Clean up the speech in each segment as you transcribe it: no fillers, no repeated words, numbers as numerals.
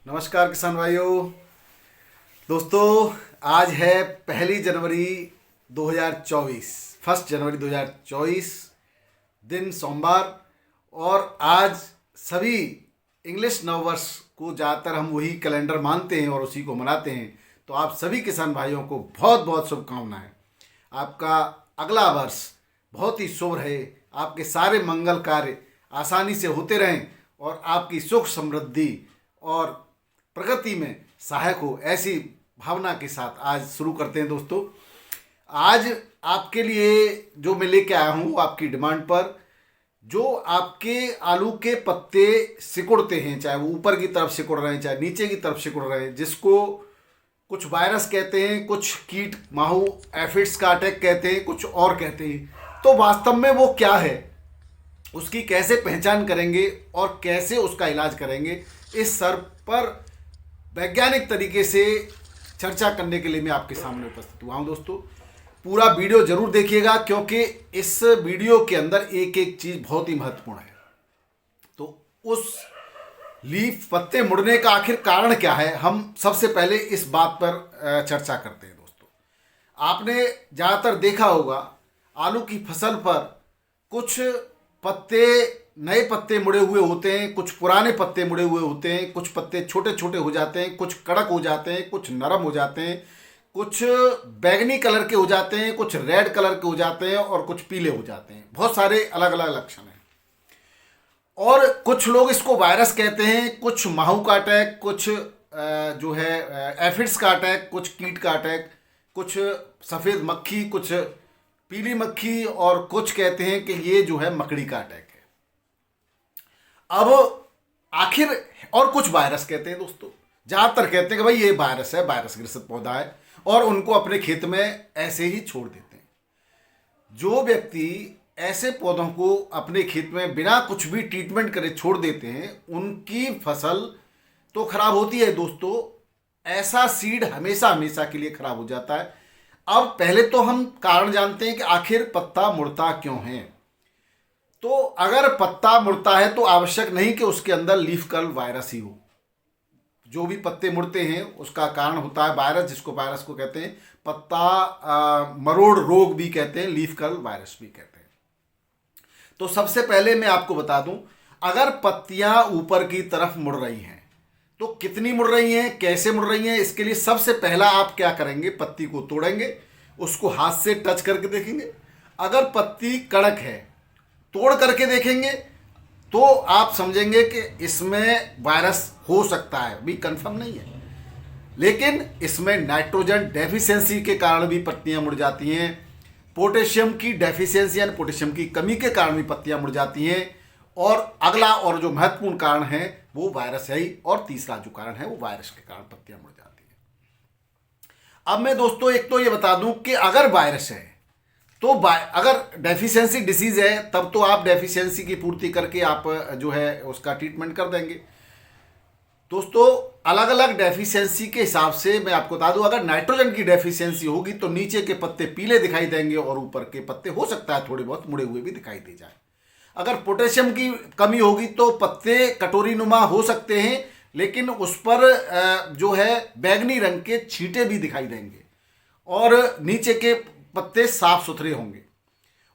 नमस्कार किसान भाइयों। दोस्तों, आज है 1 जनवरी 2024, 1 जनवरी 2024, दिन सोमवार। और आज सभी इंग्लिश नववर्ष को ज़्यादातर हम वही कैलेंडर मानते हैं और उसी को मनाते हैं। तो आप सभी किसान भाइयों को बहुत बहुत शुभकामनाएं। आपका अगला वर्ष बहुत ही शुभ रहे, आपके सारे मंगल कार्य आसानी से होते रहें और आपकी सुख समृद्धि और प्रगति में सहायक हो, ऐसी भावना के साथ आज शुरू करते हैं। दोस्तों, आज आपके लिए जो मैं लेके आया हूँ, आपकी डिमांड पर, जो आपके आलू के पत्ते सिकुड़ते हैं, चाहे वो ऊपर की तरफ सिकुड़ रहे हैं चाहे नीचे की तरफ सिकुड़ रहे हैं, जिसको कुछ वायरस कहते हैं, कुछ कीट माहू एफिड्स का अटैक कहते हैं, कुछ और कहते हैं। तो वास्तव में वो क्या है, उसकी कैसे पहचान करेंगे और कैसे उसका इलाज करेंगे, इस सर पर वैज्ञानिक तरीके से चर्चा करने के लिए मैं आपके सामने उपस्थित हुआ हूँ। दोस्तों, पूरा वीडियो जरूर देखिएगा, क्योंकि इस वीडियो के अंदर एक एक चीज़ बहुत ही महत्वपूर्ण है। तो उस लीफ पत्ते मुड़ने का आखिर कारण क्या है, हम सबसे पहले इस बात पर चर्चा करते हैं। दोस्तों, आपने ज़्यादातर देखा होगा आलू की फसल पर कुछ पत्ते, नए पत्ते मुड़े हुए होते हैं, कुछ पुराने पत्ते मुड़े हुए होते हैं, कुछ पत्ते छोटे छोटे हो जाते हैं, कुछ कड़क हो जाते हैं, कुछ नरम हो जाते हैं, कुछ बैगनी कलर के हो जाते हैं, कुछ रेड कलर के हो जाते हैं और कुछ पीले हो जाते हैं। बहुत सारे अलग अलग लक्षण हैं। और कुछ लोग इसको वायरस कहते हैं, कुछ माहू का अटैक, कुछ जो है एफिड्स का अटैक, कुछ कीट का अटैक, कुछ सफ़ेद मक्खी, कुछ पीली मक्खी, और कुछ कहते हैं कि ये जो है मकड़ी का अटैक है। अब आखिर, और कुछ वायरस कहते हैं। दोस्तों, ज़्यादातर कहते हैं कि भाई ये वायरस है, वायरस ग्रसित पौधा है, और उनको अपने खेत में ऐसे ही छोड़ देते हैं। जो व्यक्ति ऐसे पौधों को अपने खेत में बिना कुछ भी ट्रीटमेंट करे छोड़ देते हैं, उनकी फसल तो खराब होती है। दोस्तों, ऐसा सीड हमेशा हमेशा के लिए खराब हो जाता है। अब पहले तो हम कारण जानते हैं कि आखिर पत्ता मुड़ता क्यों है। तो अगर पत्ता मुड़ता है तो आवश्यक नहीं कि उसके अंदर लीफ कर्ल वायरस ही हो। जो भी पत्ते मुड़ते हैं उसका कारण होता है वायरस, जिसको वायरस को कहते हैं पत्ता मरोड़ रोग भी कहते हैं, लीफ कर्ल वायरस भी कहते हैं। तो सबसे पहले मैं आपको बता दूं, अगर पत्तियां ऊपर की तरफ मुड़ रही हैं तो कितनी मुड़ रही हैं, कैसे मुड़ रही हैं, इसके लिए सबसे पहला आप क्या करेंगे, पत्ती को तोड़ेंगे, उसको हाथ से टच करके देखेंगे। अगर पत्ती कड़क है, तोड़ करके देखेंगे, तो आप समझेंगे कि इसमें वायरस हो सकता है, भी कंफर्म नहीं है। लेकिन इसमें नाइट्रोजन डेफिशिएंसी के कारण भी पत्तियां मुड़ जाती हैं, पोटेशियम की डेफिशिएंसी यानी पोटेशियम की कमी के कारण भी पत्तियां मुड़ जाती हैं, और अगला और जो महत्वपूर्ण कारण है वो वायरस है ही, और तीसरा जो कारण है वो वायरस के कारण पत्तियां मुड़ जाती हैं। अब मैं दोस्तों एक तो ये बता दूं कि अगर वायरस है तो अगर डेफिशिएंसी डिसीज है तब तो आप डेफिशिएंसी की पूर्ति करके आप जो है उसका ट्रीटमेंट कर देंगे। दोस्तों, अलग अलग डेफिशिएंसी के हिसाब से मैं आपको बता दूं, अगर नाइट्रोजन की डेफिशिएंसी होगी तो नीचे के पत्ते पीले दिखाई देंगे और ऊपर के पत्ते हो सकता है थोड़े बहुत मुड़े हुए भी दिखाई दे जाए। अगर पोटेशियम की कमी होगी तो पत्ते कटोरी नुमा हो सकते हैं, लेकिन उस पर जो है बैगनी रंग के छींटे भी दिखाई देंगे, और नीचे के पत्ते साफ सुथरे होंगे।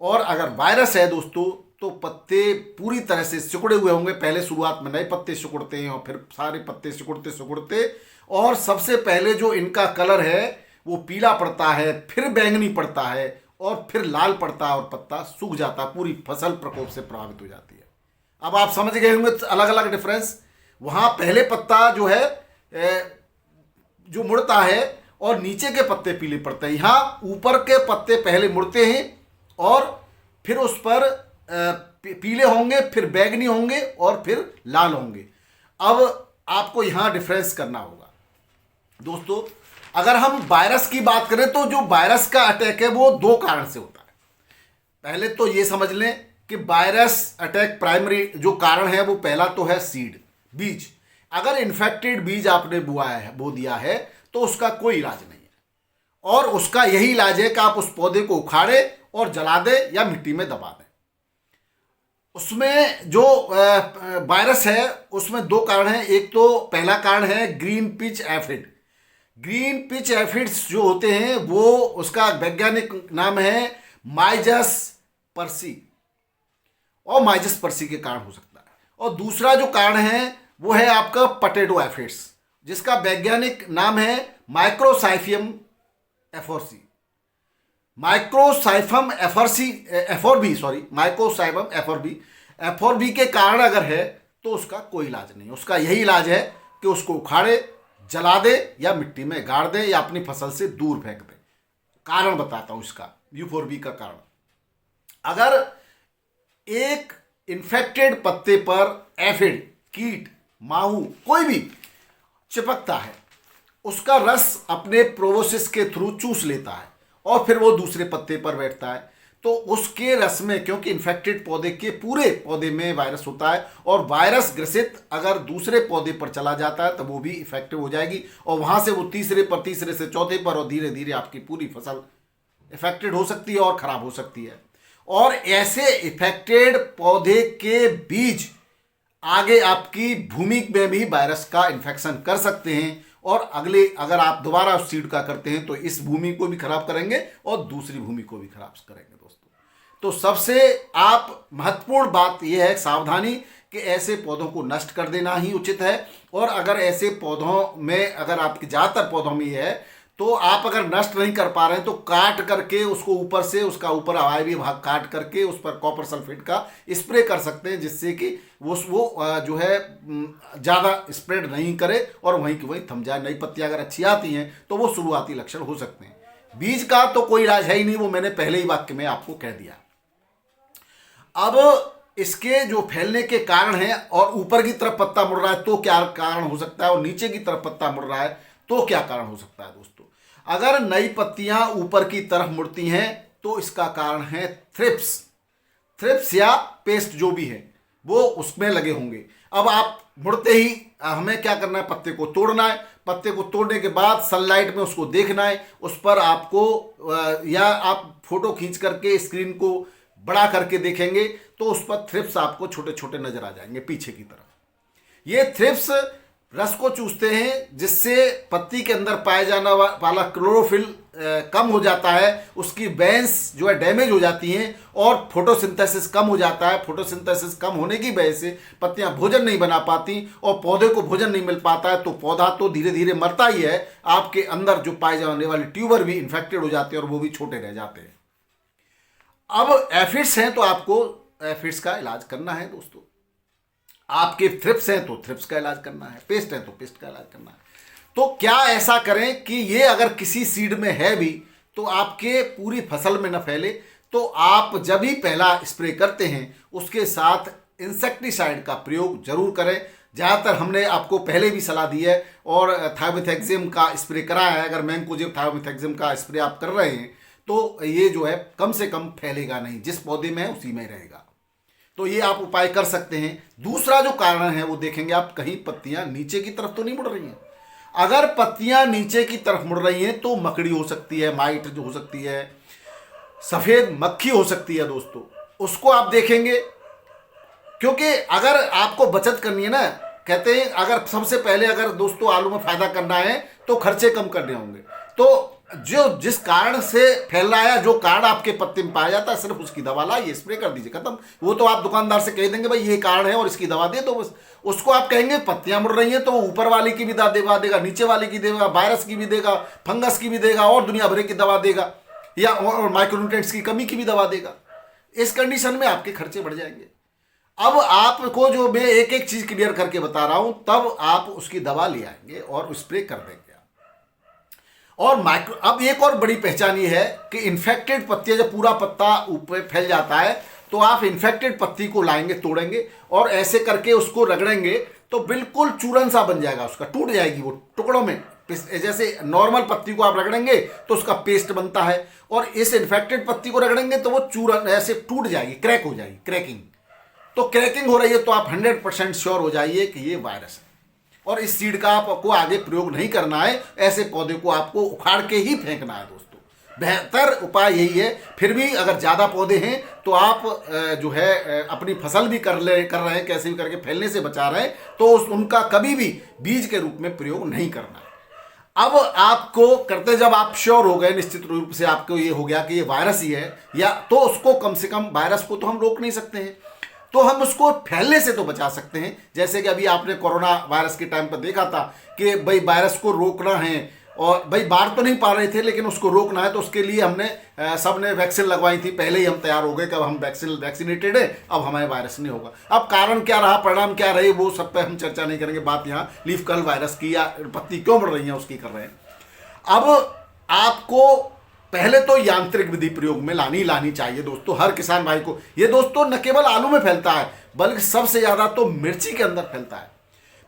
और अगर वायरस है दोस्तों, तो पत्ते पूरी तरह से सिकुड़े हुए होंगे। पहले शुरुआत में नए पत्ते सिकुड़ते हैं और फिर सारे पत्ते सिकुड़ते सिकुड़ते, और सबसे पहले जो इनका कलर है वो पीला पड़ता है, फिर बैंगनी पड़ता है, और फिर लाल पड़ता है, और पत्ता सूख जाता है। पूरी फसल प्रकोप से प्रभावित हो जाती है। अब आप समझ गए होंगे अलग अलग डिफरेंस। वहाँ पहले पत्ता जो है जो मुड़ता है और नीचे के पत्ते पीले पड़ते हैं। यहाँ ऊपर के पत्ते पहले मुड़ते हैं और फिर उस पर पीले होंगे, फिर बैगनी होंगे और फिर लाल होंगे। अब आपको यहाँ डिफरेंस करना होगा। दोस्तों, अगर हम वायरस की बात करें तो जो वायरस का अटैक है वो दो कारण से होता है। पहले तो ये समझ लें कि वायरस अटैक प्राइमरी जो कारण है वो पहला तो है सीड, बीज। अगर इन्फेक्टेड बीज आपने बो दिया है तो उसका कोई इलाज नहीं है, और उसका यही इलाज है कि आप उस पौधे को उखाड़े और जला दें या मिट्टी में दबा दें। उसमें जो वायरस है उसमें दो कारण हैं। एक तो पहला कारण है green pitch aphid. Green pitch aphids जो होते हैं वो, उसका वैज्ञानिक नाम है माइजस पर्सी, और माइजस पर्सी के कारण हो सकता है। और दूसरा जो कारण है वो है आपका पोटैटो एफिड्स, जिसका वैज्ञानिक नाम है माइक्रोसाइफियम एफोर्सी। माइक्रोसाइफम एफोर्सी एफोरबी सॉरी माइक्रोसाइफम एफोरबी एफोरबी के कारण अगर है तो उसका कोई इलाज नहीं। उसका यही इलाज है कि उसको उखाड़े, जला दे, या मिट्टी में गाड़ दे, या अपनी फसल से दूर फेंक दे। कारण बताता हूं इसका, यूफोरबी का कारण। अगर एक इन्फेक्टेड पत्ते पर एफिड, कीट, माहू कोई भी चिपकता है, उसका रस अपने प्रोबोसिस के थ्रू चूस लेता है और फिर वो दूसरे पत्ते पर बैठता है, तो उसके रस में, क्योंकि इन्फेक्टेड पौधे के पूरे पौधे में वायरस होता है, और वायरस ग्रसित अगर दूसरे पौधे पर चला जाता है तो वो भी इफेक्टिव हो जाएगी, और वहां से वो तीसरे पर, तीसरे से चौथे पर, और धीरे धीरे आपकी पूरी फसल इफेक्टेड हो सकती है और खराब हो सकती है। और ऐसे इफेक्टेड पौधे के बीज आगे आपकी भूमि में भी वायरस का इन्फेक्शन कर सकते हैं, और अगले अगर आप दोबारा उस सीड का करते हैं तो इस भूमि को भी खराब करेंगे और दूसरी भूमि को भी खराब करेंगे दोस्तों। तो सबसे आप महत्वपूर्ण बात यह है, सावधानी, कि ऐसे पौधों को नष्ट कर देना ही उचित है। और अगर ऐसे पौधों में, अगर आपके ज़्यादातर पौधों में ये है, तो आप अगर नष्ट नहीं कर पा रहे हैं तो काट करके उसको ऊपर से, उसका ऊपर हवाई भाग काट करके उस पर कॉपर सल्फेट का स्प्रे कर सकते हैं, जिससे कि वो जो है ज़्यादा स्प्रेड नहीं करे और वहीं की वहीं थम जाए। नई पत्तियां अगर अच्छी आती हैं तो वो शुरुआती लक्षण हो सकते हैं। बीज का तो कोई इलाज है ही नहीं, वो मैंने पहले ही वाक्य में आपको कह दिया। अब इसके जो फैलने के कारण हैं, और ऊपर की तरफ पत्ता मुड़ रहा है तो क्या कारण हो सकता है, और नीचे की तरफ पत्ता मुड़ रहा है तो क्या कारण हो सकता है दोस्तों। अगर नई पत्तियां ऊपर की तरफ मुड़ती हैं तो इसका कारण है थ्रिप्स या पेस्ट जो भी है वो उसमें लगे होंगे। अब आप मुड़ते ही हमें क्या करना है, पत्ते को तोड़ना है। पत्ते को तोड़ने के बाद सनलाइट में उसको देखना है, उस पर आपको या आप फोटो खींच करके स्क्रीन को बड़ा करके देखेंगे तो उस पर थ्रिप्स आपको छोटे छोटे नजर आ जाएंगे पीछे की तरफ। ये थ्रिप्स रस को चूसते हैं, जिससे पत्ती के अंदर पाया जाने वाला क्लोरोफिल कम हो जाता है, उसकी वेन्स जो है डैमेज हो जाती हैं, और फोटोसिंथेसिस कम हो जाता है। फोटोसिंथेसिस कम होने की वजह से पत्तियां भोजन नहीं बना पाती, और पौधे को भोजन नहीं मिल पाता है, तो पौधा तो धीरे धीरे मरता ही है। आपके अंदर जो पाए जाने वाले ट्यूबर भी इन्फेक्टेड हो जाते हैं और वो भी छोटे रह जाते हैं। अब एफिड्स हैं तो आपको एफिड्स का इलाज करना है दोस्तों। आपके थ्रिप्स हैं तो थ्रिप्स का इलाज करना है, पेस्ट है तो पेस्ट का इलाज करना है। तो क्या ऐसा करें कि ये अगर किसी सीड में है भी तो आपके पूरी फसल में न फैले, तो आप जब भी पहला स्प्रे करते हैं उसके साथ इंसेक्टिसाइड का प्रयोग जरूर करें। ज़्यादातर हमने आपको पहले भी सलाह दी है, और थायोमेथाक्सिम का स्प्रे कराया है। अगर मैंकोजेब थायोमेथाक्सिम का स्प्रे आप कर रहे हैं तो ये जो है कम से कम फैलेगा नहीं, जिस पौधे में है उसी में रहेगा। तो ये आप उपाय कर सकते हैं। दूसरा जो कारण है वो देखेंगे आप, कहीं पत्तियां नीचे की तरफ तो नहीं मुड़ रही हैं। अगर पत्तियां नीचे की तरफ मुड़ रही हैं तो मकड़ी हो सकती है, माइट जो हो सकती है, सफेद मक्खी हो सकती है दोस्तों, उसको आप देखेंगे। क्योंकि अगर आपको बचत करनी है ना, कहते हैं अगर सबसे पहले अगर दोस्तों आलू में फायदा करना है तो खर्चे कम करने होंगे। तो जो जिस कारण से फैल रहा है, जो कारण आपके पत्ते में पाया जाता है, सिर्फ उसकी दवा लाइए, स्प्रे कर दीजिए, खत्म। वो तो आप दुकानदार से कह देंगे भाई ये कारण है और इसकी दवा दे, तो बस उसको आप कहेंगे पत्तियां मुड़ रही हैं तो ऊपर वाले की भी दवा देगा, नीचे वाले की देगा, वायरस की भी देगा, फंगस की भी देगा, और दुनिया भर की दवा देगा, या और माइक्रोन्यूट्रिएंट्स की कमी की भी दवा देगा। इस कंडीशन में आपके खर्चे बढ़ जाएंगे। अब आपको जो मैं एक एक चीज क्लियर करके बता रहा हूं, तब आप उसकी दवा ले आएंगे और स्प्रे कर देंगे। और अब एक और बड़ी पहचान ये है कि इन्फेक्टेड पत्तियां, जब पूरा पत्ता ऊपर फैल जाता है तो आप इन्फेक्टेड पत्ती को लाएंगे, तोड़ेंगे और ऐसे करके उसको रगड़ेंगे तो बिल्कुल चूरन सा बन जाएगा, उसका टूट जाएगी वो टुकड़ों में। जैसे नॉर्मल पत्ती को आप रगड़ेंगे तो उसका पेस्ट बनता है, और इस इन्फेक्टेड पत्ती को रगड़ेंगे तो वो चूरन ऐसे टूट जाएगी, क्रैक हो जाएगी, क्रैकिंग। तो क्रैकिंग हो रही है तो आप 100% श्योर हो जाइए कि ये वायरस है, और इस सीड का आपको आगे प्रयोग नहीं करना है। ऐसे पौधे को आपको उखाड़ के ही फेंकना है दोस्तों। बेहतर उपाय यही है। फिर भी अगर ज़्यादा पौधे हैं तो आप जो है अपनी फसल भी कर रहे हैं, कैसे भी करके फैलने से बचा रहे हैं, तो उनका कभी भी बीज के रूप में प्रयोग नहीं करना है। अब आपको करते जब आप श्योर हो गए, निश्चित रूप से आपको ये हो गया कि ये वायरस ही है, या तो उसको कम से कम, वायरस को तो हम रोक नहीं सकते हैं, तो हम उसको फैलने से तो बचा सकते हैं। जैसे कि अभी आपने कोरोना वायरस के टाइम पर देखा था कि भाई वायरस को रोकना है, और भाई बाढ़ तो नहीं पा रहे थे लेकिन उसको रोकना है, तो उसके लिए हमने सब ने वैक्सीन लगवाई थी, पहले ही हम तैयार हो गए कि अब हम वैक्सीनेटेड है, अब हमें वायरस नहीं होगा। अब कारण क्या रहा, परिणाम क्या रहे, वो सब पे हम चर्चा नहीं करेंगे। बात यहाँ लीफ कर्ल वायरस की या पत्ती क्यों बढ़ रही है उसकी कर रहे हैं। अब आपको पहले तो यांत्रिक विधि प्रयोग में लानी चाहिए दोस्तों, हर किसान भाई को। ये दोस्तों न केवल आलू में फैलता है, बल्कि सबसे ज़्यादा तो मिर्ची के अंदर फैलता है।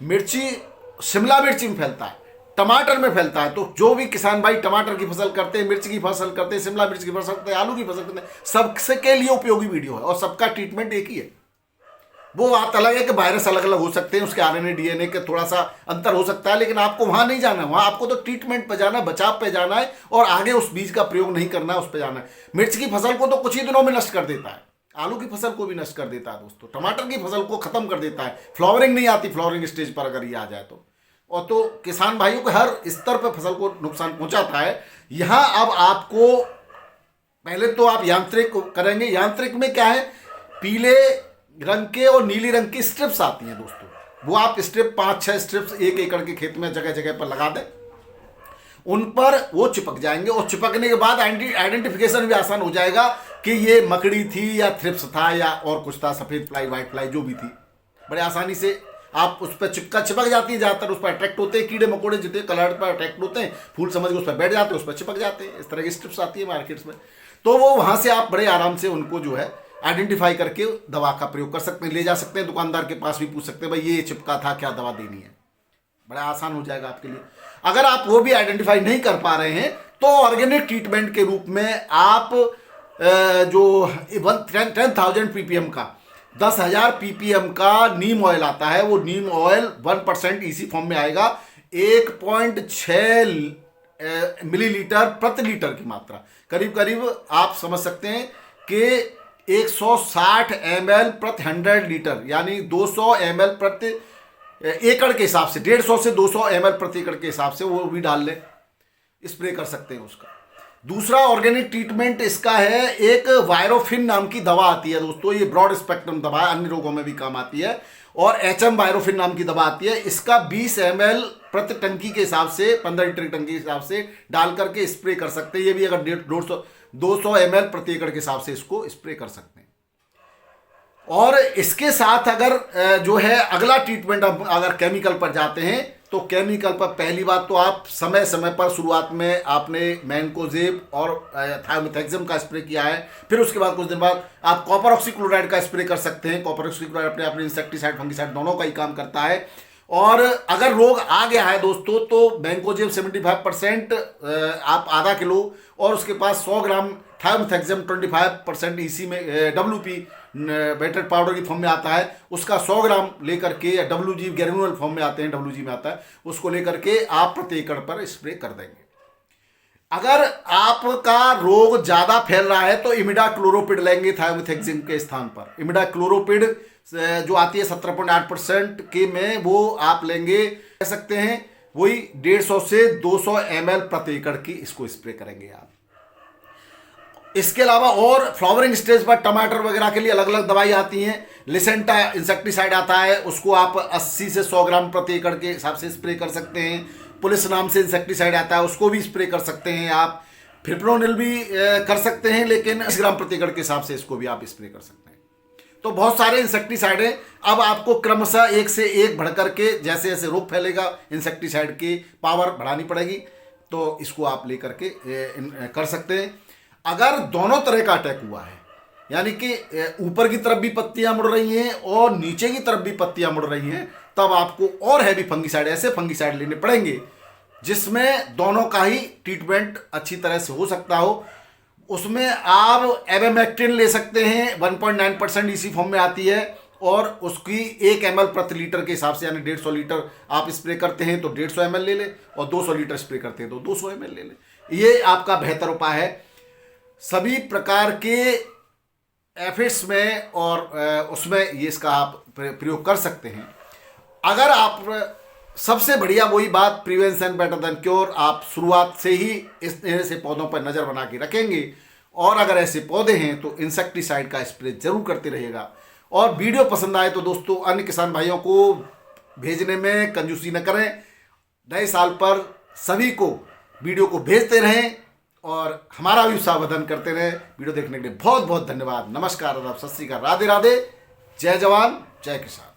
मिर्ची, शिमला मिर्ची में फैलता है, टमाटर में फैलता है। तो जो भी किसान भाई टमाटर की फसल करते हैं, मिर्च की फसल करते हैं, शिमला मिर्च की फसल करते हैं, आलू की फसल करते हैं, सबके लिए उपयोगी वीडियो है और सबका ट्रीटमेंट एक ही है। वो बात अलग है कि वायरस अलग अलग हो सकते हैं, उसके आरएनए डीएनए के थोड़ा सा अंतर हो सकता है, लेकिन आपको वहां नहीं जाना है। वहां आपको तो ट्रीटमेंट पे जाना है, बचाव पे जाना है, और आगे उस बीज का प्रयोग नहीं करना है, उस पे जाना है। मिर्च की फसल को तो कुछ ही दिनों में नष्ट कर देता है, आलू की फसल को भी नष्ट कर देता है दोस्तों, टमाटर की फसल को खत्म कर देता है। फ्लावरिंग नहीं आती, फ्लावरिंग स्टेज पर अगर ये आ जाए तो, और तो किसान भाइयों को हर स्तर पर फसल को नुकसान पहुंचाता है। यहां अब आपको पहले तो आप यांत्रिक करेंगे। यांत्रिक में क्या है, पीले रंग के और नीली रंग की स्ट्रिप्स आती हैं दोस्तों, वो आप स्ट्रिप 5-6 स्ट्रिप्स 1 एकड़ के खेत में जगह जगह पर लगा दें, उन पर वो चिपक जाएंगे, और चिपकने के बाद आइडेंटिफिकेशन भी आसान हो जाएगा कि ये मकड़ी थी या थ्रिप्स था या और कुछ था, सफेद फ्लाई, व्हाइट फ्लाई, जो भी थी। बड़े आसानी से आप उस पर चिपक जाती है, ज़्यादातर उस पर अट्रैक्ट होते हैं कीड़े मकोड़े, जितने कलर पर अट्रैक्ट होते हैं, फूल समझ के उस पर बैठ जाते हैं, उस पर चिपक जाते हैं। इस तरह की स्ट्रिप्स आती है मार्केट्स में, तो वो वहाँ से आप बड़े आराम से उनको जो है आइडेंटिफाई करके दवा का प्रयोग कर सकते हैं, ले जा सकते हैं, दुकानदार के पास भी पूछ सकते हैं भाई ये चिपका था, क्या दवा देनी है। बड़ा आसान हो जाएगा आपके लिए। अगर आप वो भी आइडेंटिफाई नहीं कर पा रहे हैं तो ऑर्गेनिक ट्रीटमेंट के रूप में आप जो 10,000 ppm का 10,000 ppm का नीम ऑयल आता है, वो नीम ऑयल 1% इसी फॉर्म में आएगा, 1.6 मिलीलीटर प्रति लीटर की मात्रा, करीब करीब आप समझ सकते हैं कि 160 ml प्रति 100 लीटर, यानी 200 ml प्रति एकड़ के हिसाब से, 150 से 200 ml प्रति एकड़ के हिसाब से वो भी डाल लें, स्प्रे कर सकते हैं उसका। दूसरा ऑर्गेनिक ट्रीटमेंट इसका है, एक वायरोफिन नाम की दवा आती है दोस्तों, ये ब्रॉड स्पेक्ट्रम दवा है, अन्य रोगों में भी काम आती है, और HM वायरोफिन नाम की दवा आती है। इसका 20 ml प्रति टंकी के हिसाब से, 15 लीटर टंकी के हिसाब से डाल करके स्प्रे कर सकते हैं। ये भी अगर 200 ml प्रति एकड़ के हिसाब से इसको स्प्रे कर सकते हैं। और इसके साथ अगर जो है अगला ट्रीटमेंट, अब अगर केमिकल पर जाते हैं तो केमिकल पर पहली बात तो आप समय समय पर शुरुआत में आपने मैनकोजेब और थायोमेथाक्सम का स्प्रे किया है, फिर उसके बाद कुछ दिन बाद आप कॉपर ऑक्सीक्लोराइड का स्प्रे कर सकते हैं। कॉपर ऑक्सीक्लोराइड अपने अपने इंसेक्टिसाइड फंगिसाइड दोनों का ही काम करता है। और अगर रोग आ गया है दोस्तों तो मैनकोजेब 75% आप आधा किलो, और उसके पास 100 ग्राम थायोमेथाक्सम 25% इसी में WP बेटेड पाउडर की फॉर्म में आता है, उसका 100 ग्राम लेकर के, या WG ग्रेनुअल फॉर्म में आते हैं, WG में आता है, उसको लेकर के आप प्रति एकड़ पर स्प्रे कर देंगे। अगर आपका रोग ज़्यादा फैल रहा है तो इमिडाक्लोरोपिड लेंगे थायोमेथाक्सम के स्थान पर। इमिडाक्लोरोपिड जो आती है 17.8% के में, वो आप लेंगे, कह सकते हैं वही 150 से 200 ml प्रति एकड़ की इसको स्प्रे करेंगे आप। इसके अलावा और फ्लावरिंग स्टेज पर टमाटर वगैरह के लिए अलग अलग दवाई आती हैं। लिसेंटा इंसेक्टिसाइड आता है, उसको आप 80 से 100 ग्राम प्रति एकड़ के हिसाब से स्प्रे कर सकते हैं। पुलिस नाम से इंसेक्टिसाइड आता है, उसको भी स्प्रे कर सकते हैं आप। फिप्रोनिल भी कर सकते हैं, लेकिन 10 ग्राम प्रति एकड़ के हिसाब से इसको भी आप स्प्रे कर सकते हैं। तो बहुत सारे इंसेक्टिसाइड हैं। अब आपको क्रमशः एक से एक बढ़ करके जैसे जैसे रोग फैलेगा इंसेक्टिसाइड की पावर बढ़ानी पड़ेगी, तो इसको आप लेकर के कर सकते हैं। अगर दोनों तरह का अटैक हुआ है, यानी कि ऊपर की तरफ भी पत्तियां मुड़ रही हैं और नीचे की तरफ भी पत्तियां मुड़ रही हैं, तब आपको और हैवी फंगिसाइड, ऐसे फंगिसाइड लेने पड़ेंगे जिसमें दोनों का ही ट्रीटमेंट अच्छी तरह से हो सकता हो। उसमें आप एबेमेक्टिन ले सकते हैं, 1.9% इसी फॉर्म में आती है, और उसकी 1 ml प्रति लीटर के हिसाब से, यानी 150 लीटर आप स्प्रे करते हैं तो 150 ml ले लें, और 200 लीटर स्प्रे करते हैं तो 200 ml ले लें। ये आपका बेहतर उपाय है। सभी प्रकार के एफिड्स में और उसमें ये इसका आप प्रयोग कर सकते हैं। अगर आप सबसे बढ़िया वही बात, प्रिवेंशन बेटर देन क्योर, आप शुरुआत से ही इस ऐसे पौधों पर नज़र बना के रखेंगे और अगर ऐसे पौधे हैं तो इंसेक्टिसाइड का स्प्रे जरूर करते रहिएगा। और वीडियो पसंद आए तो दोस्तों अन्य किसान भाइयों को भेजने में कंजूसी न करें। नए साल पर सभी को वीडियो को भेजते रहें और हमारा भी उत्साहवर्धन करते रहें। वीडियो देखने के लिए बहुत बहुत धन्यवाद। नमस्कार, आदाब, सत श्री अकाल, राधे राधे, जय जवान जय किसान।